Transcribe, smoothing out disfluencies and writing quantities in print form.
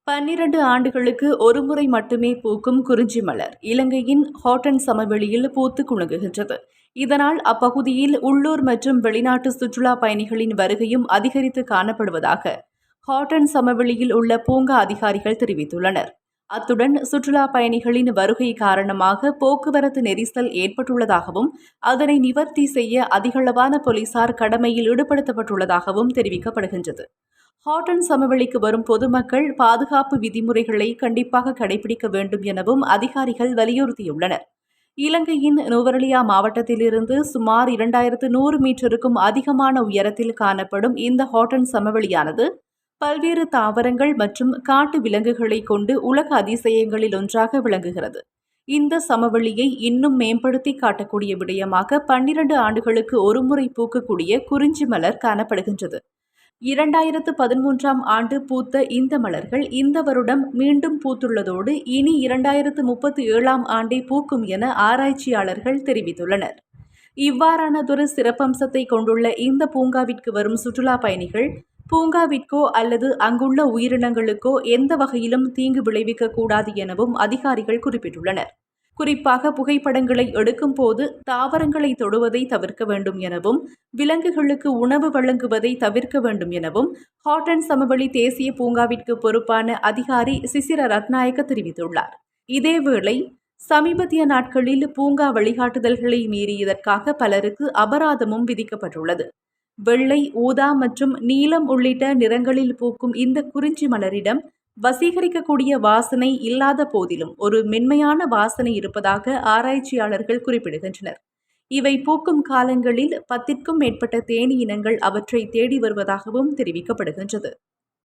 12 ஆண்டுகளுக்கு ஒருமுறை மட்டுமே பூக்கும் குறிஞ்சி மலர் இலங்கையின் ஹாட்டன் சமவெளியில் பூத்து குலுங்குகின்றது. இதனால் அப்பகுதியில் உள்ளூர் மற்றும் வெளிநாட்டு சுற்றுலா பயணிகளின் வருகையும் அதிகரித்து காணப்படுவதாக ஹாட்டன் சமவெளியில் உள்ள பூங்கா அதிகாரிகள் தெரிவித்துள்ளனர். அத்துடன் சுற்றுலா பயணிகளின் வருகை காரணமாக போக்குவரத்து நெரிசல் ஏற்பட்டுள்ளதாகவும் அதனை நிவர்த்தி செய்ய அதிகளவான போலீசார் கடமையில் ஈடுபடுத்தப்பட்டுள்ளதாகவும் தெரிவிக்கப்படுகின்றது. ஹாட்டன் சமவெளிக்கு வரும் பொதுமக்கள் பாதுகாப்பு விதிமுறைகளை கண்டிப்பாக கடைபிடிக்க வேண்டும் எனவும் அதிகாரிகள் வலியுறுத்தியுள்ளனர். இலங்கையின் நுவரெலியா மாவட்டத்திலிருந்து சுமார் 2100 மீட்டருக்கும் அதிகமான உயரத்தில் காணப்படும் இந்த ஹாட்டன் சமவெளியானது பல்வேறு தாவரங்கள் மற்றும் காட்டு விலங்குகளை கொண்டு உலக அதிசயங்களில் ஒன்றாக விளங்குகிறது. இந்த சமவெளியை இன்னும் மேம்படுத்தி காட்டக்கூடிய விடயமாக 12 ஆண்டுகளுக்கு ஒருமுறை பூக்கக்கூடிய குறிஞ்சி மலர் காணப்படுகின்றது. 2013ஆம் ஆண்டு பூத்த இந்த மலர்கள் இந்த வருடம் மீண்டும் பூத்துள்ளதோடு இனி 2037ஆம் ஆண்டே பூக்கும் என ஆராய்ச்சியாளர்கள் தெரிவித்துள்ளனர். இவ்வாறானதொரு சிறப்பம்சத்தை கொண்டுள்ள இந்த பூங்காவிற்கு வரும் சுற்றுலா பயணிகள் பூங்காவிற்கோ அல்லது அங்குள்ள உயிரினங்களுக்கோ எந்த வகையிலும் தீங்கு விளைவிக்கக்கூடாது எனவும் அதிகாரிகள் குறிப்பிட்டுள்ளனர். குறிப்பாக புகைப்படங்களை எடுக்கும் போது தாவரங்களை தொடுவதை தவிர்க்க வேண்டும் எனவும் விலங்குகளுக்கு உணவு வழங்குவதை தவிர்க்க வேண்டும் எனவும் ஹாட்டன் சமவெளி தேசிய பூங்காவிற்கு பொறுப்பான அதிகாரி சிசிர ரத்நாயக்க தெரிவித்துள்ளார். இதேவேளை சமீபத்திய நாட்களில் பூங்கா வழிகாட்டுதல்களை மீறியதற்காக பலருக்கு அபராதமும் விதிக்கப்பட்டுள்ளது. வெள்ளை, ஊதா மற்றும் நீலம் உள்ளிட்ட நிறங்களில் பூக்கும் இந்த குறிஞ்சி மலரிடம் வசீகரிக்கக்கூடிய வாசனை இல்லாத போதிலும் ஒரு மென்மையான வாசனை இருப்பதாக ஆராய்ச்சியாளர்கள் குறிப்பிடுகின்றனர். இவை பூக்கும் காலங்களில் 10க்கும் மேற்பட்ட தேனீ இனங்கள் அவற்றை தேடி வருவதாகவும் தெரிவிக்கப்படுகின்றது.